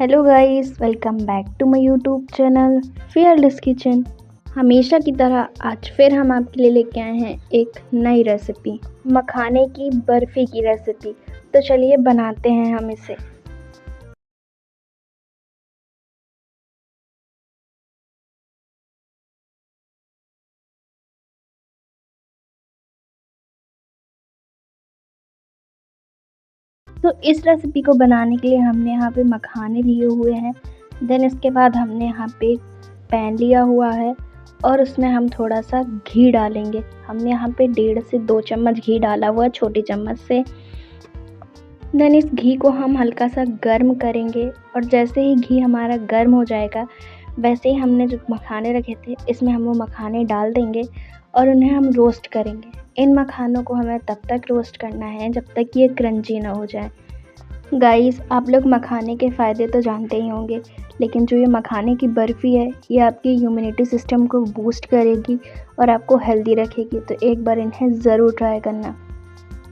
Hello guys, welcome back to my YouTube channel fearless kitchen. हमेशा की तरह आज फिर हम आपके लिए लेके आए हैं एक नई रेसिपी, मखाने की बर्फ़ी की रेसिपी। तो चलिए बनाते हैं हम इसे। तो इस रेसिपी को बनाने के लिए हमने यहाँ पे मखाने लिए हुए हैं। देन इसके बाद हमने यहाँ पे पैन लिया हुआ है और उसमें हम थोड़ा सा घी डालेंगे। हमने यहाँ पे 1.5 से 2 चम्मच घी डाला हुआ है, छोटी चम्मच से। देन इस घी को हम हल्का सा गर्म करेंगे और जैसे ही घी हमारा गर्म हो जाएगा, वैसे ही हमने जो मखाने रखे थे इसमें हम वो मखाने डाल देंगे और उन्हें हम रोस्ट करेंगे। इन मखानों को हमें तब तक रोस्ट करना है जब तक ये क्रंची ना हो जाए। गाइस, आप लोग मखाने के फ़ायदे तो जानते ही होंगे, लेकिन जो ये मखाने की बर्फ़ी है ये आपकी इम्यूनिटी सिस्टम को बूस्ट करेगी और आपको हेल्दी रखेगी। तो एक बार इन्हें ज़रूर ट्राई करना।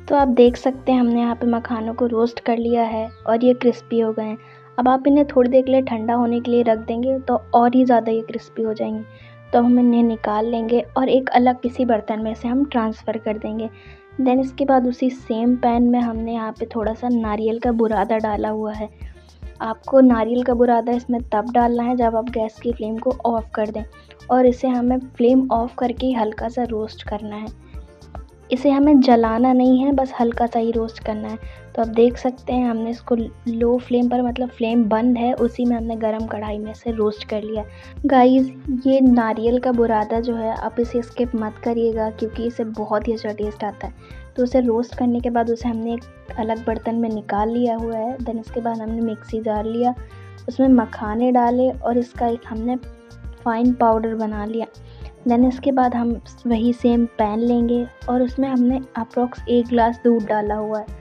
तो आप देख सकते हैं हमने यहाँ पे मखानों को रोस्ट कर लिया है और ये क्रिस्पी हो गए हैं। अब आप इन्हें थोड़ी देर के लिए ठंडा होने के लिए रख देंगे तो और ही ज़्यादा ये क्रिस्पी हो जाएंगे। तो हम इन्हें निकाल लेंगे और एक अलग किसी बर्तन में से हम ट्रांसफ़र कर देंगे। देन इसके बाद उसी सेम पैन में हमने यहाँ पे थोड़ा सा नारियल का बुरादा डाला हुआ है। आपको नारियल का बुरादा इसमें तब डालना है जब आप गैस की फ्लेम को ऑफ़ कर दें और इसे हमें फ्लेम ऑफ़ करके ही हल्का सा रोस्ट करना है। इसे हमें जलाना नहीं है, बस हल्का सा ही रोस्ट करना है। तो आप देख सकते हैं हमने इसको लो फ्लेम पर, मतलब फ्लेम बंद है, उसी में हमने गरम कढ़ाई में से रोस्ट कर लिया। गाइस, ये नारियल का बुरादा जो है आप इसे स्किप मत करिएगा क्योंकि इसे बहुत ही अच्छा टेस्ट आता है। तो उसे रोस्ट करने के बाद उसे हमने एक अलग बर्तन में निकाल लिया हुआ है। देन इसके बाद हमने मिक्सी जार लिया, उसमें मखाने डाले और इसका एक हमने फ़ाइन पाउडर बना लिया। देन इसके बाद हम वही सेम पैन लेंगे और उसमें हमने अप्रॉक्स 1 गिलास दूध डाला हुआ है।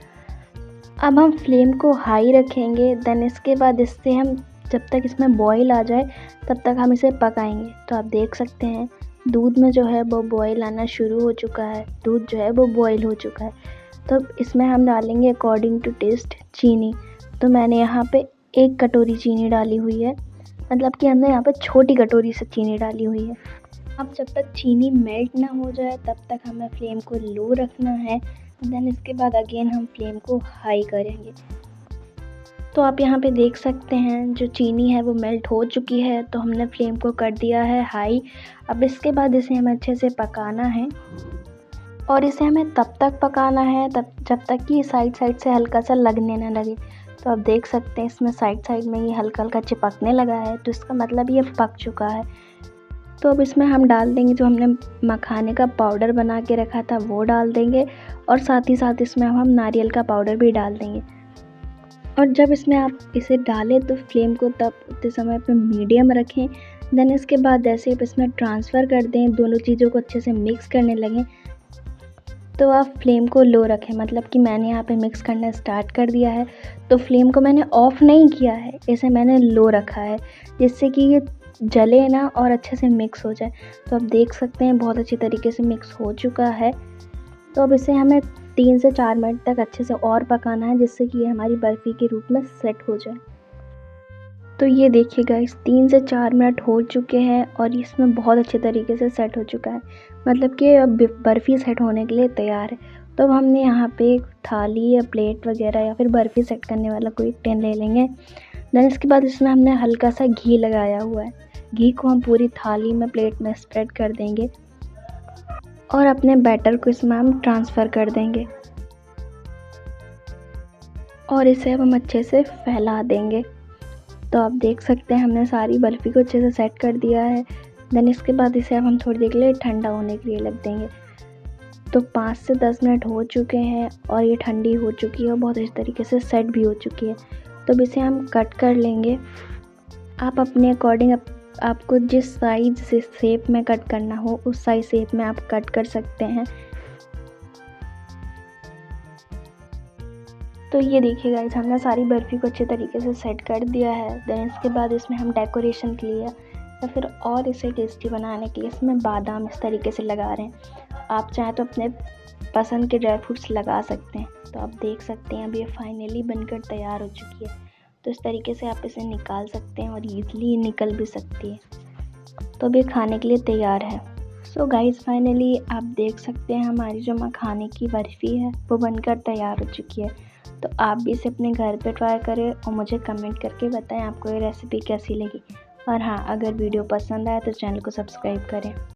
अब हम फ्लेम को हाई रखेंगे। देन इसके बाद इससे हम जब तक इसमें बॉईल आ जाए तब तक हम इसे पकाएंगे। तो आप देख सकते हैं दूध में जो है वो बॉईल आना शुरू हो चुका है, दूध जो है वो बॉईल हो चुका है। तो इसमें हम डालेंगे अकॉर्डिंग टू टेस्ट चीनी। तो मैंने यहाँ पे 1 कटोरी चीनी डाली हुई है, मतलब कि हमने यहाँ पे छोटी कटोरी से चीनी डाली हुई है। अब जब तक चीनी मेल्ट ना हो जाए तब तक हमें फ्लेम को लो रखना है। देन इसके बाद अगेन हम फ्लेम को हाई करेंगे। तो आप यहाँ पे देख सकते हैं जो चीनी है वो मेल्ट हो चुकी है, तो हमने फ्लेम को कर दिया है हाई। अब इसके बाद इसे हमें अच्छे से पकाना है और इसे हमें तब तक पकाना है जब तक कि साइड से हल्का सा लगने ना लगे। तो आप देख सकते हैं इसमें साइड में ये हल्का हल्का चिपकने लगा है, तो इसका मतलब ये पक चुका है। तो अब इसमें हम डाल देंगे जो हमने मखाने का पाउडर बना के रखा था वो डाल देंगे और साथ ही साथ इसमें हम नारियल का पाउडर भी डाल देंगे। और जब इसमें आप इसे डालें तो फ्लेम को तब उतने समय पे मीडियम रखें। देन इसके बाद जैसे आप इसमें ट्रांसफ़र कर दें, दोनों चीज़ों को अच्छे से मिक्स करने लगें, तो आप फ्लेम को लो रखें। मतलब कि मैंने यहाँ पे मिक्स करना स्टार्ट कर दिया है, तो फ्लेम को मैंने ऑफ़ नहीं किया है, इसे मैंने लो रखा है जिससे कि ये जले ना और अच्छे से मिक्स हो जाए। तो आप देख सकते हैं बहुत अच्छी तरीके से मिक्स हो चुका है। तो अब इसे हमें 3 से 4 मिनट तक अच्छे से और पकाना है जिससे कि ये हमारी बर्फ़ी के रूप में सेट हो जाए। तो ये देखिए गाइस, 3 से 4 मिनट हो चुके हैं और इसमें बहुत अच्छे तरीके से सेट हो चुका है, मतलब कि अब बर्फ़ी सेट होने के लिए तैयार है। तो अब हमने यहाँ पे एक थाली या प्लेट वगैरह या फिर बर्फ़ी सेट करने वाला कोई टिन ले लेंगे। देन इसके बाद इसमें हमने हल्का सा घी लगाया हुआ है। घी को हम पूरी थाली में, प्लेट में स्प्रेड कर देंगे और अपने बैटर को इसमें हम ट्रांसफ़र कर देंगे और इसे अब हम अच्छे से फैला देंगे। तो आप देख सकते हैं हमने सारी बर्फ़ी को अच्छे से सेट कर दिया है। देन इसके बाद इसे अब हम थोड़ी देर के लिए ठंडा होने के लिए रख देंगे। तो 5 से 10 मिनट हो चुके हैं और ये ठंडी हो चुकी है और बहुत अच्छी तरीके से सेट भी हो चुकी है। तो अब इसे हम कट कर लेंगे। आप अपने अकॉर्डिंग आपको जिस साइज़ से शेप में कट करना हो उस साइज़ शेप में आप कट कर सकते हैं। तो ये देखिए गाइस, हमने सारी बर्फ़ी को अच्छे तरीके से सेट कर दिया है। देन इसके बाद इसमें हम डेकोरेशन के लिए या फिर और इसे टेस्टी बनाने के लिए इसमें बादाम इस तरीके से लगा रहे हैं। आप चाहें तो अपने पसंद के ड्राई फ्रूट्स लगा सकते हैं। तो आप देख सकते हैं अब ये फाइनली बनकर तैयार हो चुकी है। तो इस तरीके से आप इसे निकाल सकते हैं और ईज़िली निकल भी सकती है। तो अभी खाने के लिए तैयार है। सो गाइज़, फाइनली आप देख सकते हैं हमारी जो मखाने की बर्फ़ी है वो बनकर तैयार हो चुकी है। तो आप भी इसे अपने घर पे ट्राई करें और मुझे कमेंट करके बताएं आपको ये रेसिपी कैसी लगी। और हाँ, अगर वीडियो पसंद आए तो चैनल को सब्सक्राइब करें।